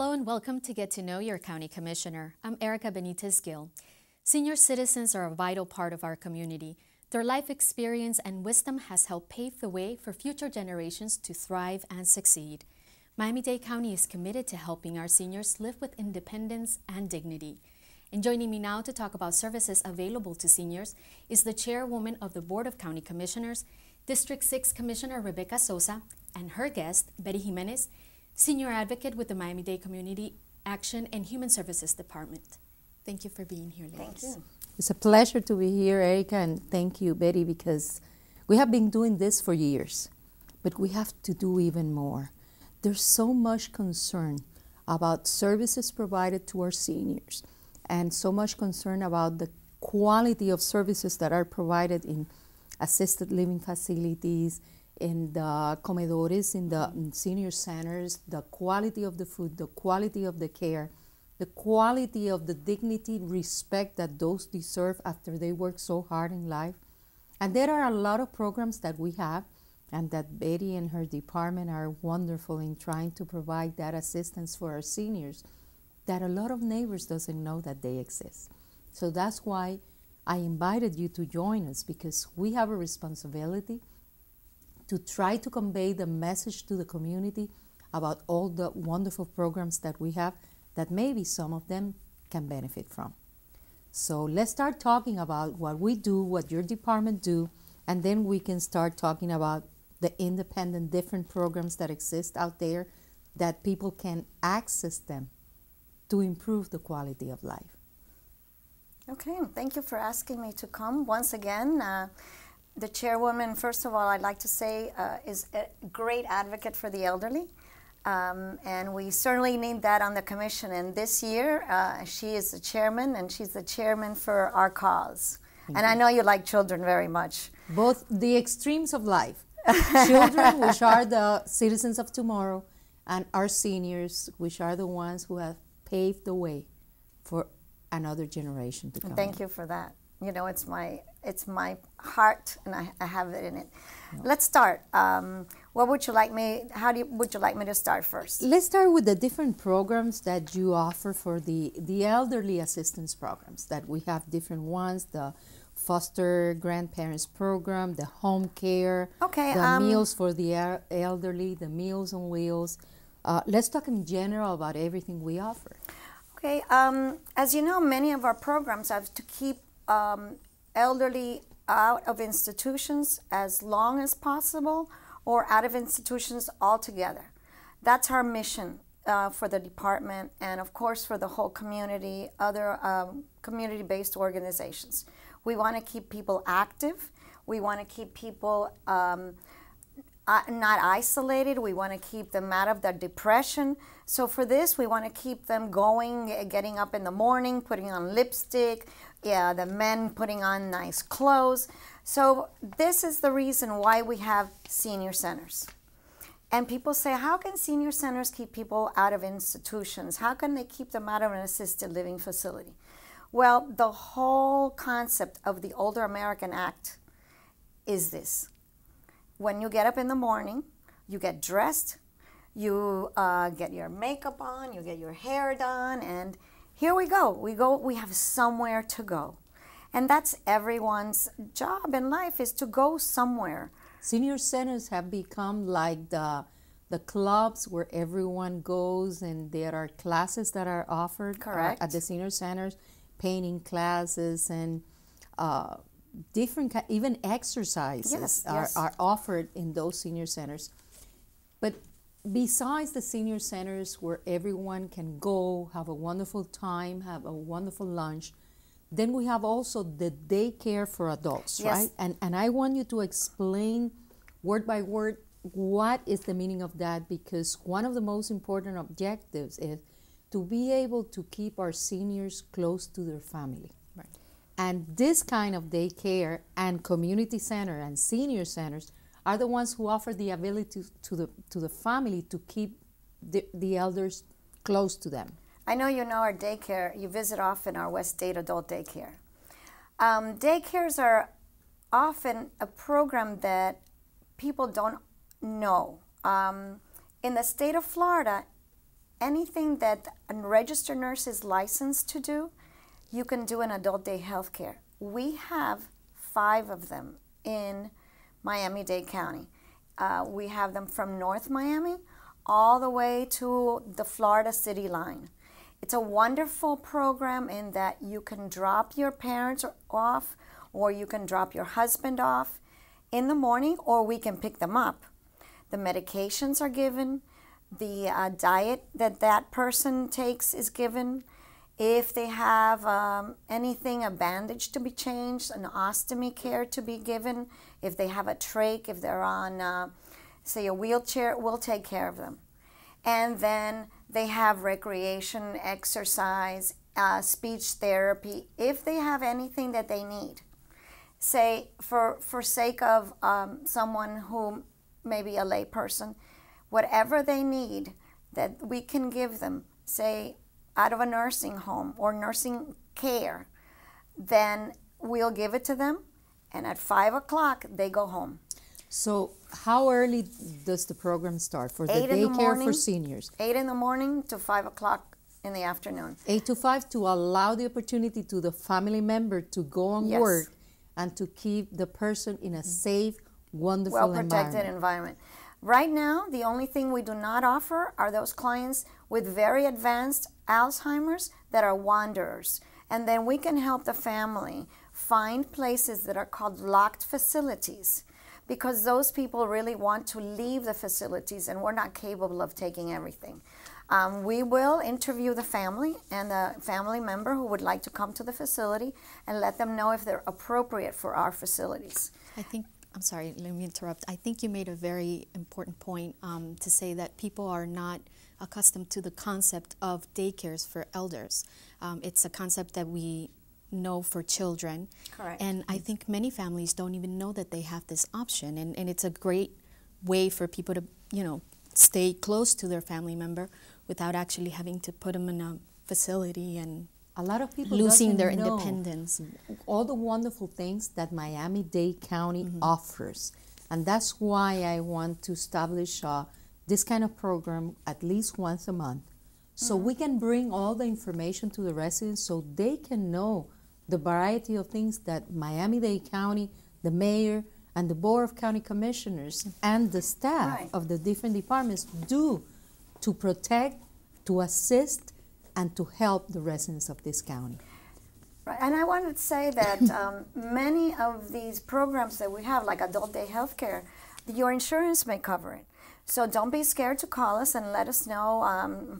Hello and welcome to Get to Know Your County Commissioner. I'm Erica Benitez-Gill. Senior citizens are a vital part of our community. Their life experience and wisdom has helped pave the way for future generations to thrive and succeed. Miami-Dade County is committed to helping our seniors live with independence and dignity. And joining me now to talk about services available to seniors is the chairwoman of the Board of County Commissioners, District 6 Commissioner Rebecca Sosa, and her guest, Betty Jimenez, Senior Advocate with the Miami-Dade Community Action and Human Services Department. Thank you for being here, ladies. Thank you. It's a pleasure to be here, Erica, and thank you, Betty, because we have been doing this for years, but we have to do even more. There's so much concern about services provided to our seniors, and so much concern about the quality of services that are provided in assisted living facilities, in the comedores, in the senior centers, the quality of the food, the quality of the care, the quality of the dignity, respect that those deserve after they work so hard in life. And there are a lot of programs that we have and that Betty and her department are wonderful in trying to provide that assistance for our seniors that a lot of neighbors doesn't know that they exist. So that's why I invited you to join us, because we have a responsibility to try to convey the message to the community about all the wonderful programs that we have that maybe some of them can benefit from. So let's start talking about what we do, what your department do, and then we can start talking about the independent different programs that exist out there that people can access them to improve the quality of life. Okay, thank you for asking me to come once again. The chairwoman, first of all, I'd like to say, is a great advocate for the elderly. And we certainly need that on the commission. And this year, she is the chairman, and she's the chairman for our cause. And I know you like children very much. Both the extremes of life. Children, which are the citizens of tomorrow, and our seniors, which are the ones who have paved the way for another generation to come. Thank you for that. You know, it's my heart, and I have it in it. No. Let's start. What would you like me? Would you like me to start first? Let's start with the different programs that you offer for the elderly assistance programs. That we have different ones: the foster grandparents program, the home care, the meals for the elderly, the Meals on Wheels. Let's talk in general about everything we offer. Okay. As you know, many of our programs have to keep elderly out of institutions as long as possible, or out of institutions altogether. That's our mission for the department, and of course for the whole community, other community-based organizations. We want to keep people active. We want to keep people not isolated. We want to keep them out of their depression. So for this, we want to keep them going, getting up in the morning, putting on lipstick, the men putting on nice clothes. So this is the reason why we have senior centers. And people say, how can senior centers keep people out of institutions? How can they keep them out of an assisted living facility? Well, the whole concept of the Older American Act is this. When you get up in the morning, you get dressed, you get your makeup on, you get your hair done, and here we go. We have somewhere to go. And that's everyone's job in life, is to go somewhere. Senior centers have become like the clubs where everyone goes, and there are classes that are offered at the senior centers, painting classes, and different, even exercises are offered in those senior centers. But besides the senior centers where everyone can go, have a wonderful time, have a wonderful lunch, then we have also the daycare for adults, right? And I want you to explain word by word what is the meaning of that, because one of the most important objectives is to be able to keep our seniors close to their family. Right. And this kind of daycare and community center and senior centers are the ones who offer the ability to the family to keep the elders close to them. I know you know our daycare. You visit often our Westgate Adult Daycare. Daycares are often a program that people don't know. In the state of Florida, anything that a registered nurse is licensed to do, you can do in adult day health care. We have 5 of them in Miami-Dade County. We have them from North Miami all the way to the Florida city line. It's a wonderful program in that you can drop your parents off, or you can drop your husband off in the morning, or we can pick them up. The medications are given, the diet that that person takes is given. If they have anything, a bandage to be changed, an ostomy care to be given, if they have a trach, if they're on, say, a wheelchair, we'll take care of them. And then they have recreation, exercise, speech therapy, if they have anything that they need. Say, for sake of someone who may be a lay person, whatever they need that we can give them, say, out of a nursing home or nursing care, then we'll give it to them, and at 5 o'clock they go home. So how early does the program start for the daycare for seniors? 8 in the morning to 5 o'clock in the afternoon. 8 to 5 to allow the opportunity to the family member to go on work and to keep the person in a safe, wonderful well-protected environment. Right now, the only thing we do not offer are those clients with very advanced Alzheimer's that are wanderers. And then we can help the family find places that are called locked facilities, because those people really want to leave the facilities and we're not capable of taking everything. We will interview the family and the family member who would like to come to the facility and let them know if they're appropriate for our facilities. I'm sorry, let me interrupt. I think you made a very important point to say that people are not accustomed to the concept of daycares for elders. It's a concept that we know for children. Correct. And I think many families don't even know that they have this option. And it's a great way for people to, stay close to their family member without actually having to put them in a facility and a lot of people losing their know independence. All the wonderful things that Miami-Dade County offers. And that's why I want to establish this kind of program at least once a month. So we can bring all the information to the residents so they can know the variety of things that Miami-Dade County, the mayor, and the Board of County Commissioners and the staff of the different departments do to protect, to assist, and to help the residents of this county. Right, and I wanted to say that many of these programs that we have, like adult day health care, your insurance may cover it. So don't be scared to call us and let us know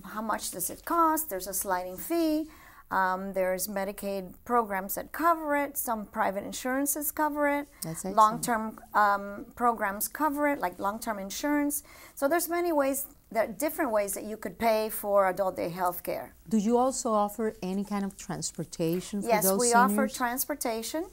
how much does it cost. There's a sliding fee. There's Medicaid programs that cover it. Some private insurances cover it. That's excellent. Long-term programs cover it, like long-term insurance. So there's many ways, there are different ways that you could pay for adult day health care. Do you also offer any kind of transportation for those seniors? Yes, we offer transportation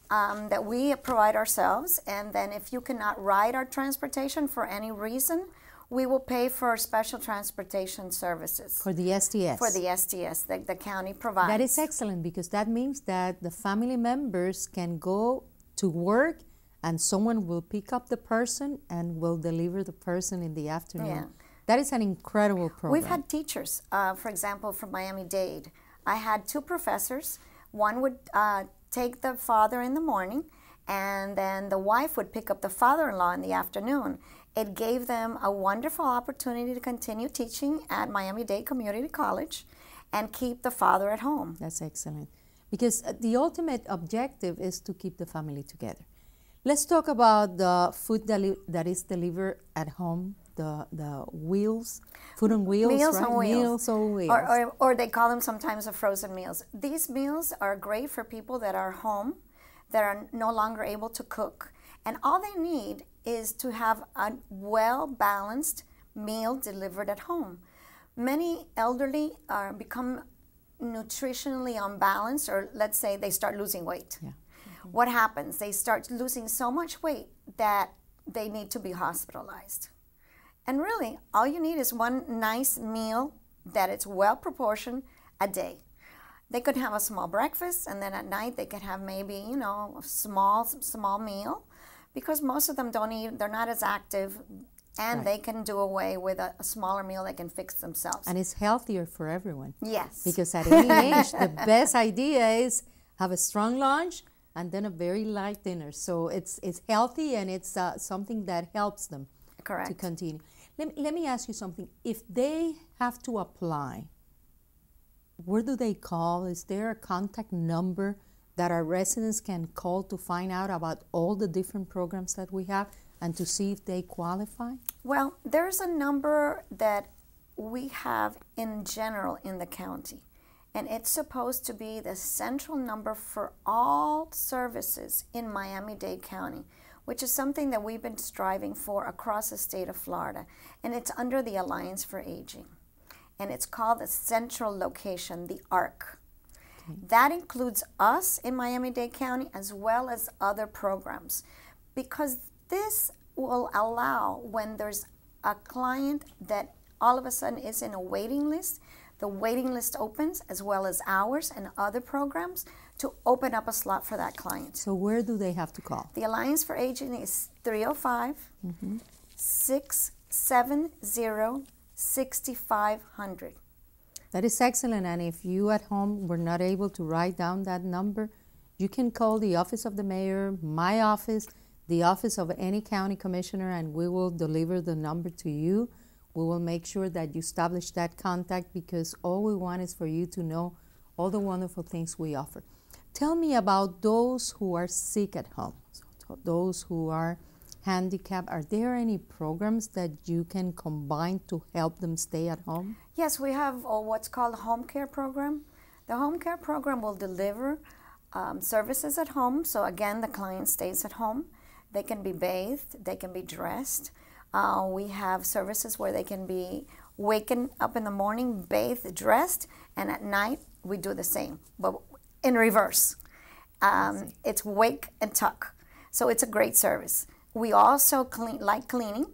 that we provide ourselves. And then if you cannot ride our transportation for any reason, we will pay for special transportation services. For the STS? For the STS that the county provides. That is excellent, because that means that the family members can go to work and someone will pick up the person and will deliver the person in the afternoon. Yeah. That is an incredible program. We've had teachers, for example, from Miami-Dade. I had 2 professors. One would take the father in the morning, and then the wife would pick up the father-in-law in the afternoon. It gave them a wonderful opportunity to continue teaching at Miami-Dade Community College and keep the father at home. That's excellent, because the ultimate objective is to keep the family together. Let's talk about the food that is delivered at home, the wheels, food on wheels, Meals right? on wheels. Meals on wheels. Or they call them sometimes the frozen meals. These meals are great for people that are home, that are no longer able to cook. And all they need is to have a well-balanced meal delivered at home. Many elderly become nutritionally unbalanced, or let's say they start losing weight. Yeah. What happens? They start losing so much weight that they need to be hospitalized. And really, all you need is one nice meal that it's well proportioned a day. They could have a small breakfast, and then at night they could have maybe, a small meal, because most of them don't eat, they're not as active. and Right. they can do away with a smaller meal they can fix themselves. And it's healthier for everyone. Yes. Because at any age, the best idea is have a strong lunch and then a very light dinner. So it's healthy, and it's something that helps them Correct. to continue. Let me ask you something. If they have to apply, where do they call? Is there a contact number that our residents can call to find out about all the different programs that we have and to see if they qualify? Well, there's a number that we have in general in the county, and it's supposed to be the central number for all services in Miami-Dade County, which is something that we've been striving for across the state of Florida, and it's under the Alliance for Aging, and it's called the central location, the ARC. That includes us in Miami-Dade County as well as other programs, because this will allow, when there's a client that all of a sudden is in a waiting list, the waiting list opens, as well as ours and other programs, to open up a slot for that client. So where do they have to call? The Alliance for Aging is 305-670-6500. That is excellent. And if you at home were not able to write down that number, you can call the office of the mayor, my office, the office of any county commissioner, and we will deliver the number to you. We will make sure that you establish that contact, because all we want is for you to know all the wonderful things we offer. Tell me about those who are sick at home, so those who are handicapped. Are there any programs that you can combine to help them stay at home? Yes, we have what's called a home care program. The home care program will deliver services at home. So again, the client stays at home. They can be bathed, they can be dressed. We have services where they can be waken up in the morning, bathed, dressed, and at night we do the same, but in reverse. It's wake and tuck. So it's a great service. We also cleaning.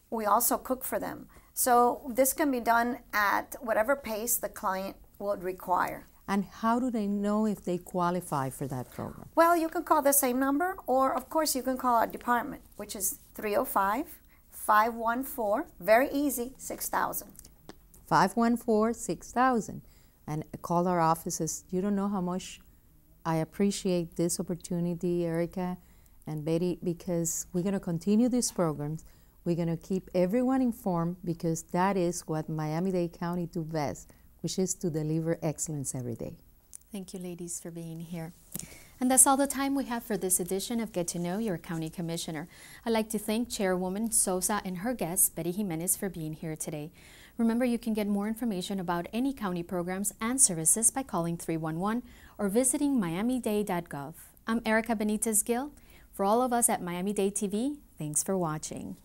We also cook for them. So this can be done at whatever pace the client would require. And how do they know if they qualify for that program? Well, you can call the same number, or of course you can call our department, which is 305-514, very easy, 6000. 514-6000. And call our offices. You don't know how much I appreciate this opportunity, Erica and Betty, because we're going to continue these programs. We're going to keep everyone informed, because that is what Miami-Dade County do best, which is to deliver excellence every day. Thank you, ladies, for being here. And that's all the time we have for this edition of Get to Know Your County Commissioner. I'd like to thank Chairwoman Sosa and her guest, Betty Jimenez, for being here today. Remember, you can get more information about any county programs and services by calling 311 or visiting miamidade.gov. I'm Erica Benitez-Gil. For all of us at Miami-Dade TV, thanks for watching.